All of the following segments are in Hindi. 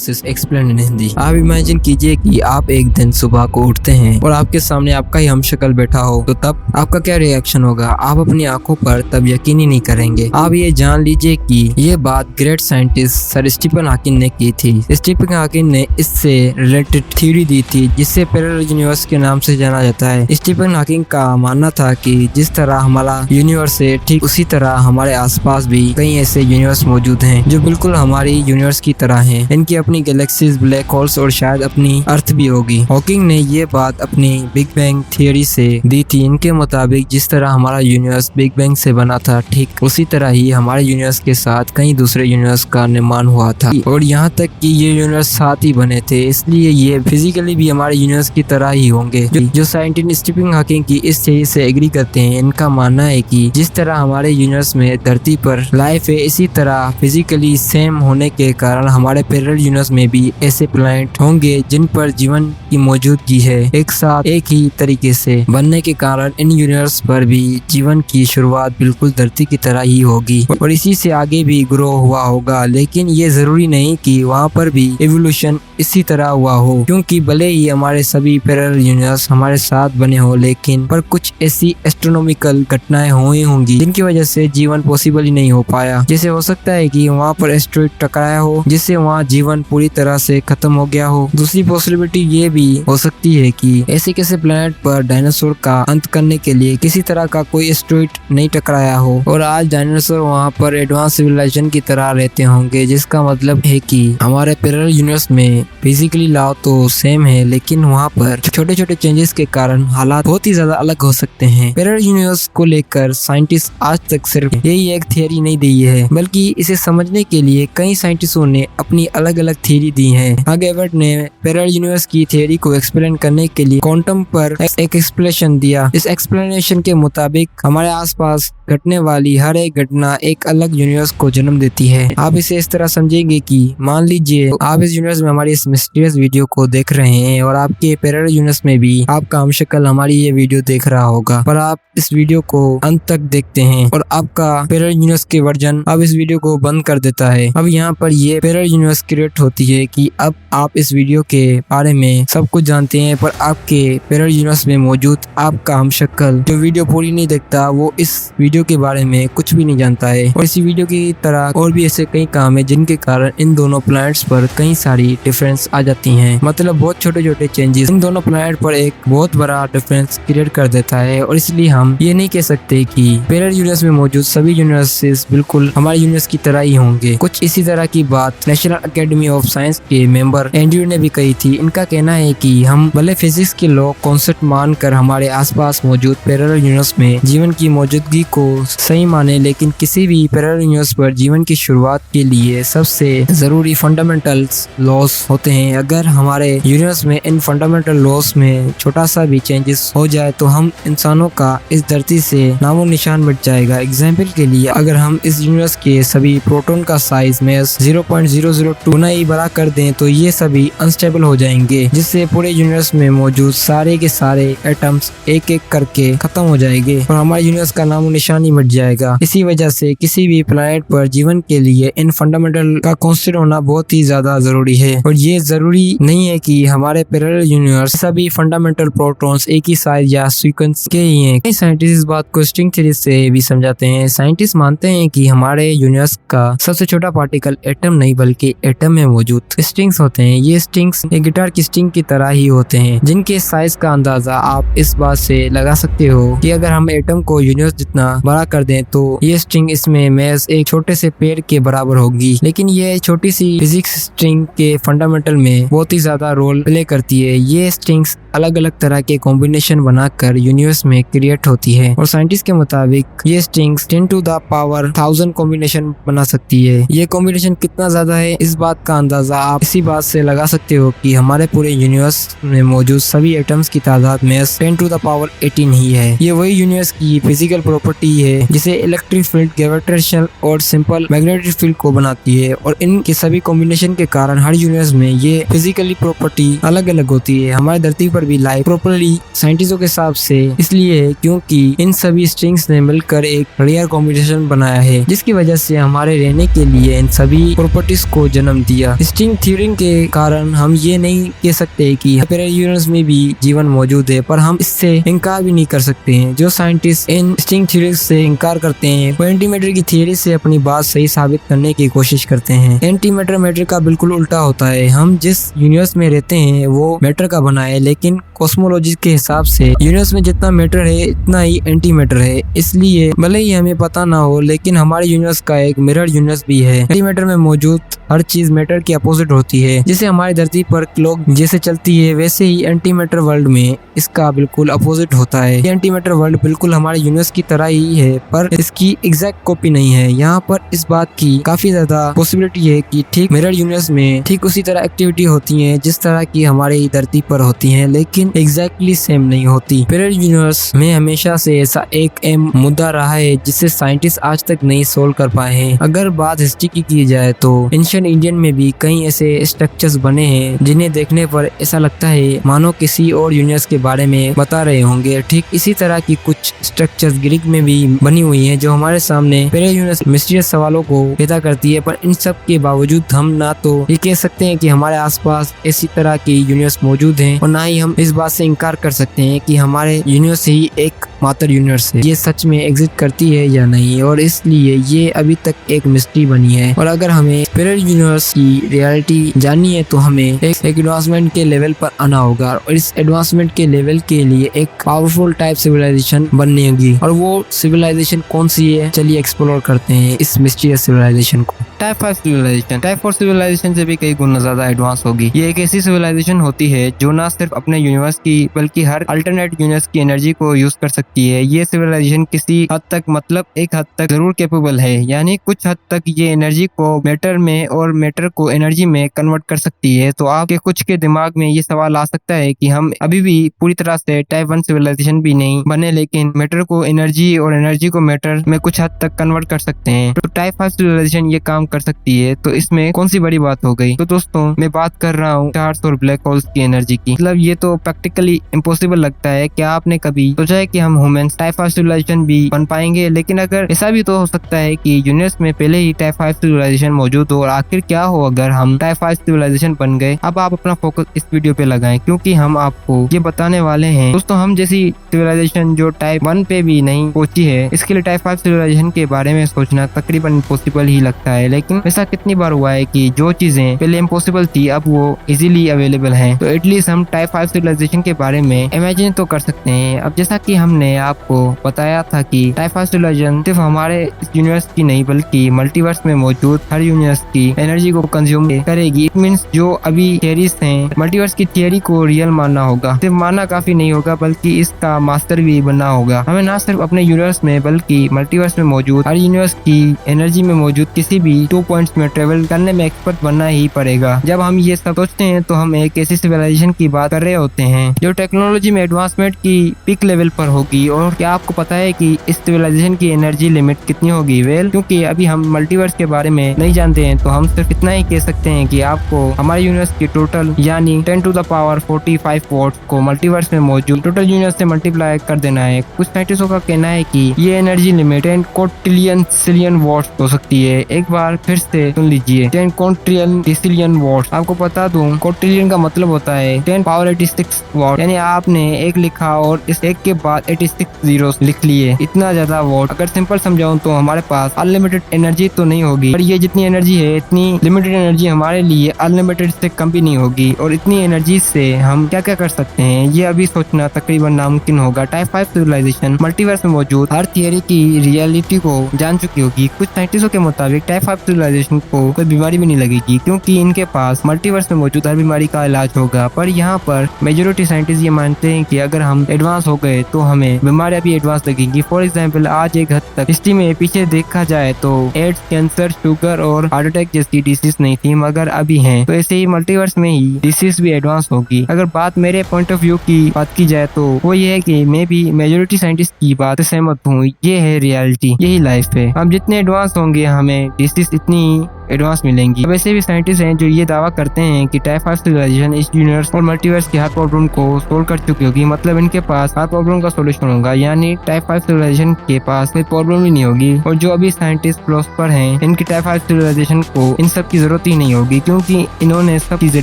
Process explain in Hindi. आप इमेजिन कीजिए कि आप एक दिन सुबह को उठते हैं और आपके सामने आपका ही हमशक्ल बैठा हो, तो तब आपका क्या रिएक्शन होगा? आप अपनी आंखों पर तब यकीन ही नहीं करेंगे। आप ये जान लीजिए कि ये बात great scientist sir Stephen Hawking ने की थी। स्टीफन हॉकिंग ने इससे रिलेटेड थ्योरी दी थी जिसे पैरेलल यूनिवर्स के नाम से जाना जाता है। स्टीफन हॉकिंग का मानना था कि जिस तरह हमारा यूनिवर्स है, ठीक उसी तरह हमारे आसपास भी कई ऐसे यूनिवर्स मौजूद हैं जो बिल्कुल हमारी यूनिवर्स की तरह हैं। इनकी अपनी गैलेक्सीज, ब्लैक होल्स और शायद अपनी अर्थ भी होगी। हॉकिंग ने ये बात अपनी बिग बैंग थियरी से दी थी। इनके मुताबिक जिस तरह हमारा यूनिवर्स बिग बैंग से बना था, ठीक उसी तरह ही हमारे यूनिवर्स के साथ कई दूसरे यूनिवर्स का निर्माण हुआ था और यहाँ तक कि ये यूनिवर्स साथ ही बने थे, इसलिए ये फिजिकली भी हमारे यूनिवर्स की तरह ही होंगे। जो साइंटिस्ट स्टीफन हॉकिंग की इस थियरी से एग्री करते हैं, इनका मानना है कि जिस तरह हमारे यूनिवर्स में धरती पर लाइफ है, इसी तरह फिजिकली सेम होने के कारण हमारे पैरेलल यूनिवर्स में भी ऐसे प्लैनेट होंगे जिन पर जीवन की मौजूदगी है। एक साथ एक ही तरीके से बनने के कारण इन यूनिवर्स पर भी जीवन की शुरुआत बिल्कुल धरती की तरह ही होगी और इसी से आगे भी ग्रो हुआ होगा। लेकिन ये जरूरी नहीं कि वहाँ पर भी एवोल्यूशन इसी तरह हुआ हो, क्योंकि भले ही हमारे सभी पैरेलल यूनिवर्स हमारे साथ बने हो, लेकिन पर कुछ ऐसी एस्ट्रोनॉमिकल घटनाएं हुई होंगी जिनकी वजह से जीवन पॉसिबल ही नहीं हो पाया। जैसे हो सकता है कि वहाँ पर एस्ट्रॉइड टकराया हो जिससे वहाँ जीवन पूरी तरह से खत्म हो गया हो। दूसरी पॉसिबिलिटी ये भी हो सकती है कि ऐसे किसी प्लेनेट पर डायनासोर का अंत करने के लिए किसी तरह का कोई एस्ट्रॉइड नहीं टकराया हो और आज डायनासोर वहाँ पर एडवांस सिविलाइजेशन की तरह रहते होंगे, जिसका मतलब है कि हमारे पैरेलल यूनिवर्स में फिजिकली लॉ तो सेम है, लेकिन वहाँ पर छोटे छोटे चेंजेस के कारण हालात बहुत ही ज्यादा अलग हो सकते हैं। पैरेलल यूनिवर्स को लेकर साइंटिस्ट आज तक सिर्फ यही एक थियरी नहीं दी है, बल्कि इसे समझने के लिए कई साइंटिस्टों ने अपनी अलग अलग थियरी दी है। हगेवर्ट ने पैरेलल यूनिवर्स की थियरी को एक्सप्लेन करने के लिए क्वांटम पर एक एक्सप्लेनेशन दिया। इस एक्सप्लेनेशन के मुताबिक हमारे आसपास घटने वाली हर एक घटना एक अलग यूनिवर्स को जन्म देती है। आप इसे इस तरह समझेंगे कि मान लीजिए आप इस यूनिवर्स में हमारी इस मिस्टीरियस वीडियो को देख रहे हैं और आपके पैरेलल यूनिवर्स में भी आपका हमशक्ल हमारी ये वीडियो देख रहा होगा, पर आप इस वीडियो को अंत तक देखते हैं और आपका पैरेलल यूनिवर्स के वर्जन अब इस वीडियो को बंद कर देता है। अब यहाँ पर ये पैरेलल यूनिवर्स क्रिएट होती है कि अब आप इस वीडियो के बारे में सब कुछ जानते हैं, पर आपके पैरेलल यूनिवर्स में मौजूद आपका हमशक्ल जो वीडियो पूरी नहीं देखता, वो इस वीडियो के बारे में कुछ भी नहीं जानता है। और इसी वीडियो की तरह और भी ऐसे कई काम है जिनके कारण इन दोनों प्लैनेट्स पर कई सारी डिफरेंस आ जाती हैं। मतलब बहुत छोटे छोटे चेंजेस इन दोनों प्लैनेट पर एक बहुत बड़ा डिफरेंस क्रिएट कर देता है और इसलिए हम ये नहीं कह सकते कि पैरेलल यूनिवर्स में मौजूद सभी यूनिवर्सेस बिल्कुल हमारे यूनिवर्स की तरह ही होंगे। कुछ इसी तरह की बात नेशनल एकेडमी ऑफ साइंस के मेंबर एंड्रयू ने भी कही थी। इनका कहना है कि हम भले फिजिक्स के लॉ कॉन्सेप्ट मानकर हमारे आसपास मौजूद पैरेलल यूनिवर्स में जीवन की मौजूदगी को सही माने, लेकिन किसी भी पैरेलल यूनिवर्स पर जीवन की शुरुआत के लिए सबसे जरूरी फंडामेंटल लॉस होते हैं। अगर हमारे यूनिवर्स में इन फंडामेंटल लॉस में छोटा सा भी चेंजेस हो जाए तो हम इंसानों का इस धरती से नामो निशान मिट जाएगा। एग्जाम्पल के लिए अगर हम इस यूनिवर्स के सभी प्रोटॉन का साइज में 0.002 गुना ही बड़ा कर दें तो ये सभी अनस्टेबल हो जाएंगे, जिससे पूरे यूनिवर्स में मौजूद सारे के सारे एटम्स एक एक करके खत्म हो जाएंगे और हमारे यूनिवर्स का नामो निशान ही मिट जाएगा। इसी वजह से किसी भी प्लैनेट पर जीवन के लिए इन फंडामेंटल का कॉन्सेप्ट होना बहुत ही ज्यादा जरूरी है और ये जरूरी नहीं है कि हमारे पैरेलल यूनिवर्स सभी फंडामेंटल प्रोटॉन्स एक ही साइज या सीक्वेंस के ही हैं। कई साइंटिस्ट इस बात को स्ट्रिंग थ्योरी से भी समझाते हैं। साइंटिस्ट मानते हैं कि हमारे यूनिवर्स का सबसे छोटा पार्टिकल एटम नहीं बल्कि एटम में मौजूद स्ट्रिंग्स होते हैं। ये स्ट्रिंग्स एक गिटार की स्ट्रिंग की तरह ही होते हैं, जिनके साइज का अंदाजा आप इस बात से लगा सकते हो कि अगर हम एटम को यूनिवर्स जितना बड़ा कर दें तो ये स्ट्रिंग इसमें महज एक छोटे से पेड़ के बराबर होगी। लेकिन ये छोटी सी फिजिक्स स्ट्रिंग के फंडामेंटल में बहुत ही ज्यादा रोल प्ले करती है। ये स्ट्रिंग्स अलग अलग तरह के कॉम्बिनेशन बनाकर यूनिवर्स में क्रिएट होती है और साइंटिस्ट के मुताबिक ये strings 10 to the power 1000 combination बना सकती है। ये कॉम्बिनेशन कितना ज्यादा है, इस बात का अंदाजा आप इसी बात से लगा सकते हो कि हमारे पूरे यूनिवर्स में मौजूद सभी एटम्स की तादाद में 10 to the power 18 ही है। ये वही यूनिवर्स की फिजिकल प्रॉपर्टी है जिसे इलेक्ट्रिक फील्ड, ग्रेविटेशनल और सिंपल मैग्नेटिक फील्ड को बनाती है और इनके सभी कॉम्बिनेशन के कारण हर यूनिवर्स में ये फिजिकली प्रॉपर्टी अलग अलग होती है। हमारी धरती पर भी लाइफ प्रॉपर्ली साइंटिस्टों के हिसाब से इसलिए है क्योंकि इन सभी स्ट्रिंग्स ने मिलकर एक रेयर कॉम्बिनेशन बनाया है, जिसकी वजह से हमारे रहने के लिए इन सभी प्रॉपर्टीज को जन्म दिया। जाएगा। स्ट्रिंग थ्योरी के कारण हम ये नहीं कह सकते कि पैरेलल यूनिवर्स में भी जीवन मौजूद है, पर हम इससे इनकार भी नहीं कर सकते हैं। जो साइंटिस्ट इन स्ट्रिंग थ्योरी से इनकार करते हैं वो एंटी मैटर की थ्योरी से अपनी बात सही साबित करने की कोशिश करते हैं। एंटी मैटर मैटर का बिल्कुल उल्टा होता है। हम जिस यूनिवर्स में रहते हैं वो मैटर का बना है, लेकिन कॉस्मोलॉजी के हिसाब से यूनिवर्स में जितना मैटर है इतना ही एंटी मैटर है। इसलिए भले ही हमें पता ना हो, लेकिन हमारे यूनिवर्स का एक मिरर यूनिवर्स भी है। एंटी मैटर में मौजूद हर चीज मैटर के अपोजिट होती है। जैसे हमारी धरती पर क्लॉक जैसे चलती है, वैसे ही एंटी मैटर वर्ल्ड में इसका बिल्कुल अपोजिट होता है। ये एंटी मैटर वर्ल्ड बिल्कुल हमारे यूनिवर्स की तरह ही है, पर इसकी एग्जैक्ट कॉपी नहीं है। यहाँ पर इस बात की काफी ज्यादा पॉसिबिलिटी है कि ठीक मिरर यूनिवर्स में ठीक उसी तरह एक्टिविटी होती है जिस तरह की हमारी धरती पर होती है, लेकिन एग्जैक्टली सेम नहीं होती। पैरेलल यूनिवर्स में हमेशा से ऐसा एक अहम मुद्दा रहा है जिसे साइंटिस्ट आज तक नहीं सोल्व कर पाए हैं। अगर बात हिस्ट्री की जाए तो एंशिएंट इंडियन में भी कई ऐसे स्ट्रक्चर्स बने हैं जिन्हें देखने पर ऐसा लगता है मानो किसी और यूनिवर्स के बारे में बता रहे होंगे। ठीक इसी तरह की कुछ स्ट्रक्चर्स ग्रीक में भी बनी हुई हैं जो हमारे सामने पैरेलल यूनिवर्स मिस्टीरियस सवालों को पैदा करती है। पर इन सब के बावजूद हम ना तो ये कह सकते हैं कि हमारे आसपास इसी तरह की यूनिवर्स मौजूद हैं, और ना ही हम इस बात से इनकार कर सकते हैं कि हमारे यूनिवर्स ही एक मात्र यूनिवर्स है। ये सच में एग्जिस्ट करती है या नहीं, और इसलिए ये अभी तक एक मिस्ट्री बनी है। और अगर हमें पैरेलल यूनिवर्स की रियलिटी जाननी है तो हमें एक एडवांसमेंट के लेवल पर आना होगा, और इस एडवांसमेंट के लेवल के लिए एक पावरफुल टाइप सिविलाइजेशन बननी होगी। और वो सिविलाइजेशन कौन सी है, चलिए एक्सप्लोर करते हैं इस मिस्टीरियस सिविलाइजेशन को। टाइप 5 सिविलाइजेशन टाइप 4 सिविलाइजेशन से भी कई गुना ज्यादा एडवांस होगी। ये एक ऐसी सिविलाइजेशन होती है जो न सिर्फ अपने यूनिवर्स की बल्कि हर अल्टरनेट यूनिवर्स की एनर्जी को यूज कर सकती है। ये सिविलाइजेशन किसी हद तक, मतलब एक हद तक जरूर कैपेबल है, यानी कुछ हद तक ये एनर्जी को मैटर में और मैटर को एनर्जी में कन्वर्ट कर सकती है। तो आपके कुछ के दिमाग में ये सवाल आ सकता है कि हम अभी भी पूरी तरह से टाइप 1 सिविलाइजेशन भी नहीं बने, लेकिन मैटर को एनर्जी और एनर्जी को मैटर में कुछ हद तक कन्वर्ट कर सकते हैं। तो टाइप 5 सिविलाइजेशन ये काम कर सकती है, तो इसमें कौन सी बड़ी बात हो गई। तो दोस्तों मैं बात कर रहा हूँ स्टार्स और ब्लैक होल्स की एनर्जी की। मतलब ये तो प्रैक्टिकली इम्पॉसिबल लगता है। क्या आपने कभी सोचा है कि हम ह्यूमंस टाइप 5 सिविलाइजेशन भी बन पाएंगे? लेकिन अगर ऐसा भी तो हो सकता है कि यूनिवर्स में पहले ही टाइप 5 सिविलाइजेशन मौजूद हो, और आखिर क्या हो अगर हम टाइप 5 सिविलाइजेशन बन गए। अब आप अपना फोकस इस वीडियो पे लगाएं, क्योंकि हम आपको ये बताने वाले हैं दोस्तों, हम जैसी सिविलाइजेशन जो टाइप 1 पे भी नहीं पहुंची है, इसके लिए टाइप 5 सिविलाइजेशन के बारे में सोचना तकरीबन इम्पॉसिबल ही लगता है। लेकिन ऐसा कितनी बार हुआ है कि जो चीजें पहले इम्पॉसिबल थी अब वो इजीली अवेलेबल हैं। तो एटलीस्ट हम टाइप 5 सिविलाइजेशन के बारे में इमेजिन तो कर सकते हैं। अब जैसा कि हमने आपको बताया था कि टाइप 5 सिविलाइजेशन सिर्फ हमारे यूनिवर्स की नहीं बल्कि मल्टीवर्स में मौजूद हर यूनिवर्स की एनर्जी को कंज्यूम करेगी। इट मींस जो अभी थियरीज हैं, मल्टीवर्स की थियरी को रियल मानना होगा। सिर्फ मानना काफी नहीं होगा बल्कि इसका मास्टर भी बनना होगा। हमें ना सिर्फ अपने यूनिवर्स में बल्कि मल्टीवर्स में मौजूद हर यूनिवर्स की एनर्जी में मौजूद किसी भी 2 पॉइंट्स में ट्रेवल करने में एक्सपर्ट बनना ही पड़ेगा। जब हम ये सब सोचते हैं तो हम एक ऐसी सिविलाइजेशन की बात कर रहे होते हैं जो टेक्नोलॉजी में एडवांसमेंट की पीक लेवल पर होगी। और क्या आपको पता है कि इस सिविलाइजेशन की एनर्जी लिमिट कितनी होगी? वेल, क्योंकि अभी हम मल्टीवर्स के बारे में नहीं जानते हैं तो हम सिर्फ इतना ही कह सकते हैं कि आपको हमारे यूनिवर्स की टोटल यानी 10⁴ वॉट को मल्टीवर्स में मौजूद टोटल यूनिवर्स से मल्टीप्लाई कर देना है। कुछ साइंटिस्टों का कहना है कि ये एनर्जी लिमिट 10 क्वाड्रिलियन वॉट हो सकती है। एक बार फिर से सुन लीजिए, 10 क्वाड्रिलियन वॉट। आपको बता दूं क्वाड्रिलियन का मतलब होता है 10⁻86 वॉट, यानी आपने एक लिखा और इस एक के बाद 86 जीरो लिख लिए। इतना ज्यादा वॉट। अगर सिंपल समझाऊं तो हमारे पास अनलिमिटेड एनर्जी तो नहीं होगी, पर ये जितनी एनर्जी है इतनी लिमिटेड एनर्जी हमारे लिए अनलिमिटेड से कम भी नहीं होगी। और इतनी एनर्जी से हम क्या क्या कर सकते हैं ये अभी सोचना तकरीबन नामुमकिन होगा। टाइप 5 सिविलाइजेशन मल्टीवर्स में मौजूद हर थियरी की रियलिटी को जान चुकी होगी। कुछ साइंटिस्टों के मुताबिक टाइप 5 सिविलाइजेशन को कोई बीमारी भी नहीं लगेगी, क्योंकि इनके पास मल्टीवर्स में मौजूद हर बीमारी का इलाज होगा। पर यहाँ पर मेजोरिटी साइंटिस्ट ये मानते हैं कि अगर हम एडवांस हो गए तो हमें बीमारियां भी एडवांस लगेंगी। फॉर एग्जाम्पल, आज एक हद तक हिस्ट्री में पीछे देखा जाए तो एड्स, कैंसर, शुगर और हार्ट अटैक जैसी डिसीज नहीं थी, मगर अभी हैं। तो ऐसे ही मल्टीवर्स में ही डिसीज भी एडवांस होगी। अगर बात मेरे पॉइंट ऑफ व्यू की बात की जाए तो वो ये है कि मैं भी मेजोरिटी साइंटिस्ट की बात से सहमत हूँ। ये है रियलिटी, यही लाइफ है। हम जितने एडवांस होंगे हमें डिसीज इतनी एडवांस मिलेंगी। वैसे भी साइंटिस्ट हैं जो ये दावा करते हैं कि टाइप 5 सिविलाइजेशन इस यूनिवर्स और मल्टीवर्स के हर प्रॉब्लम को सोल्व कर चुकी होगी। मतलब इनके पास हर प्रॉब्लम का सोल्यूशन होगा, यानी टाइप 5 सिविलाइजेशन के पास कोई प्रॉब्लम ही नहीं होगी। और जो अभी साइंटिस्ट फिलोसोफर हैं, इनकी टाइप 5 सिविलाइजेशन को इन सब की जरूरत ही नहीं होगी, क्योंकि इन्होंने सब चीजें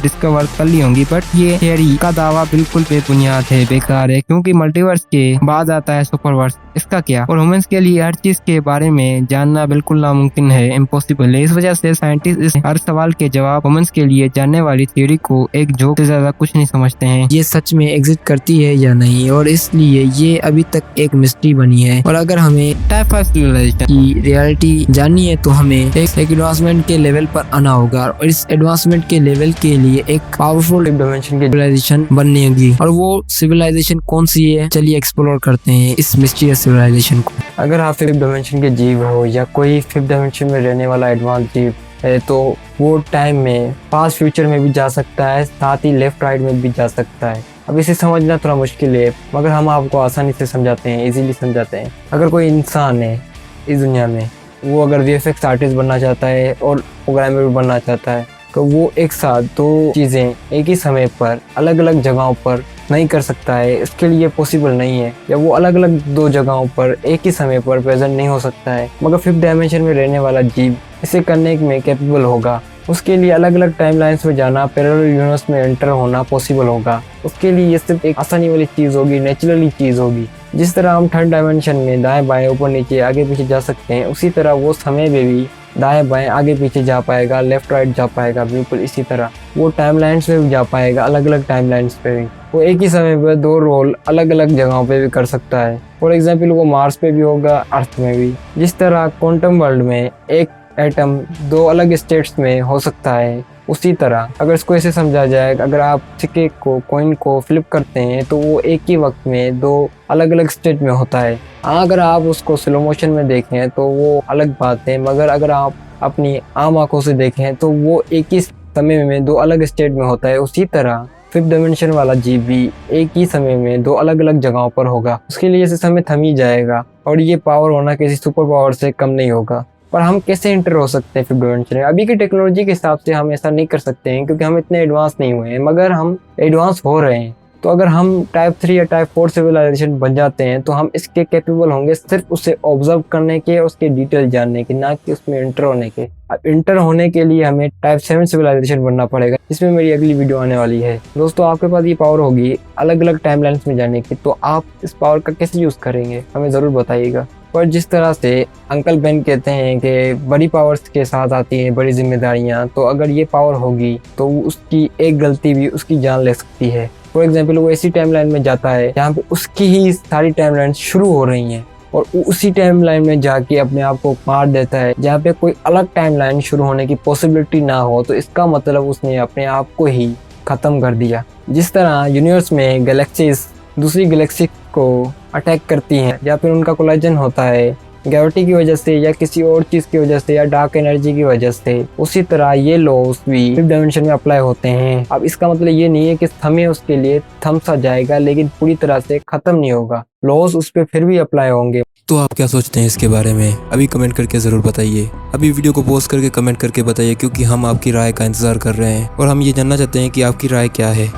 डिस्कवर कर ली होंगी। बट ये थियरी का दावा बिल्कुल बेबुनियाद है, बेकार है, क्योंकि मल्टीवर्स के बाद आता है सुपरवर्स, इसका क्या। और ह्यूमंस के लिए हर चीज के बारे में जानना बिल्कुल नामुमकिन है, इम्पॉसिबल है। इस वजह से साइंटिस्ट इस हर सवाल के जवाब ह्यूमंस के लिए जानने वाली थ्योरी को एक जोक से ज्यादा कुछ नहीं समझते हैं। ये सच में एग्जिस्ट करती है या नहीं, और इसलिए ये अभी तक एक मिस्ट्री बनी है। और अगर हमें टाइप 5 सिविलाइजेशन की रियलिटी जाननी है तो हमें एक एडवांसमेंट के लेवल पर आना होगा, और इस एडवांसमेंट के लेवल के लिए एक पावरफुल डायमेंशन की सिविलाइजेशन बननी होगी। और वो सिविलाइजेशन कौन सी है, चलिए एक्सप्लोर करते हैं इस मिस्टीरियस सिविलाइजेशन को। अगर आप 5th डायमेंशन के जीव हो या कोई 5th डायमेंशन में रहने वाला एडवांस जीव है, तो वो टाइम में पास्ट फ्यूचर में भी जा सकता है, साथ ही लेफ्ट राइट में भी जा सकता है। अब इसे समझना थोड़ा मुश्किल है, मगर हम आपको आसानी से समझाते हैं, इजीली समझाते हैं। अगर कोई इंसान है इस दुनिया में, वो अगर VFX आर्टिस्ट बनना चाहता है और प्रोग्रामर भी बनना चाहता है, तो वो एक साथ दो चीज़ें एक ही समय पर अलग अलग जगहों पर नहीं कर सकता है, इसके लिए पॉसिबल नहीं है। या वो अलग अलग दो जगहों पर एक ही समय पर प्रेजेंट नहीं हो सकता है, मगर 5th डायमेंशन में रहने वाला जीव इसे करने में कैपेबल होगा। उसके लिए अलग अलग टाइमलाइंस में जाना, पैरेलल यूनिवर्स में एंटर होना पॉसिबल होगा। उसके लिए ये सिर्फ एक आसानी वाली चीज़ होगी, नेचुरली चीज़ होगी। जिस तरह हम 3rd डायमेंशन में दाएं बाएं ऊपर नीचे आगे पीछे जा सकते हैं, उसी तरह वो समय में भी दाएं बाएं आगे पीछे जा पाएगा, लेफ्ट राइट जा पाएगा। बिल्कुल इसी तरह वो टाइमलाइंस में भी जा पाएगा, अलग अलग टाइमलाइंस पे भी। वो एक ही समय पर दो रोल अलग अलग जगहों पे भी कर सकता है। फॉर एग्जाम्पल वो मार्स पे भी होगा, अर्थ में भी। जिस तरह क्वांटम वर्ल्ड में एक एटम दो अलग स्टेट्स में हो सकता है, उसी तरह अगर इसको ऐसे समझा जाए, अगर आप सिक्के को, कॉइन को फ्लिप करते हैं, तो वो एक ही वक्त में दो अलग अलग स्टेट में होता है। अगर आप उसको स्लो मोशन में देखें तो वो अलग बात है, मगर अगर आप अपनी आम आंखों से देखें तो वो एक ही समय में दो अलग स्टेट में होता है। उसी तरह 5th डायमेंशन वाला जीव भी एक ही समय में दो अलग अलग जगहों पर होगा। उसके लिए जैसे समय थम ही जाएगा, और ये पावर होना किसी सुपर पावर से कम नहीं होगा। पर हम कैसे एंटर हो सकते हैं 5th डायमेंशन में? अभी की टेक्नोलॉजी के हिसाब से हम ऐसा नहीं कर सकते हैं, क्योंकि हम इतने एडवांस नहीं हुए हैं, मगर हम एडवांस हो रहे हैं। तो अगर हम टाइप 3 या टाइप 4 सिविलाइजेशन बन जाते हैं, तो हम इसके कैपेबल होंगे सिर्फ उसे ऑब्जर्व करने के, उसके डिटेल जानने के, ना कि उसमें एंटर होने के। अब एंटर होने के लिए हमें टाइप 7 सिविलाइजेशन बनना पड़ेगा, जिसमें मेरी अगली वीडियो आने वाली है। दोस्तों, आपके पास ये पावर होगी अलग अलग टाइमलाइंस में जाने की, तो आप इस पावर का कैसे यूज़ करेंगे, हमें ज़रूर बताइएगा। पर जिस तरह से अंकल बेन कहते हैं कि बड़ी पावर्स के साथ आती हैं बड़ी जिम्मेदारियां, तो अगर ये पावर होगी तो उसकी एक गलती भी उसकी जान ले सकती है। फॉर एग्जाम्पल, वो ऐसी टाइमलाइन में जाता है जहाँ पे उसकी ही सारी टाइमलाइन शुरू हो रही हैं, और उसी टाइमलाइन में जाके अपने आप को मार देता है जहाँ पे कोई अलग टाइमलाइन शुरू होने की पॉसिबिलिटी ना हो। तो इसका मतलब उसने अपने आप को ही ख़त्म कर दिया। जिस तरह यूनिवर्स में गैलेक्सीज दूसरी गैलेक्सी को अटैक करती हैं, या फिर उनका कोलाइजन होता है ग्रेविटी की वजह से, या किसी और चीज़ की वजह से, या डार्क एनर्जी की वजह से, उसी तरह ये लॉज भी 5th डायमेंशन में अप्लाई होते हैं। अब इसका मतलब ये नहीं है कि थमे उसके लिए थम सा जाएगा, लेकिन पूरी तरह से ख़त्म नहीं होगा। लॉज उस पर फिर भी अप्लाई होंगे। तो आप क्या सोचते हैं इसके बारे में? अभी कमेंट करके ज़रूर बताइए। अभी वीडियो को पॉज करके कमेंट करके बताइए, क्योंकि हम आपकी राय का इंतज़ार कर रहे हैं और हम ये जानना चाहते हैं कि आपकी राय क्या है।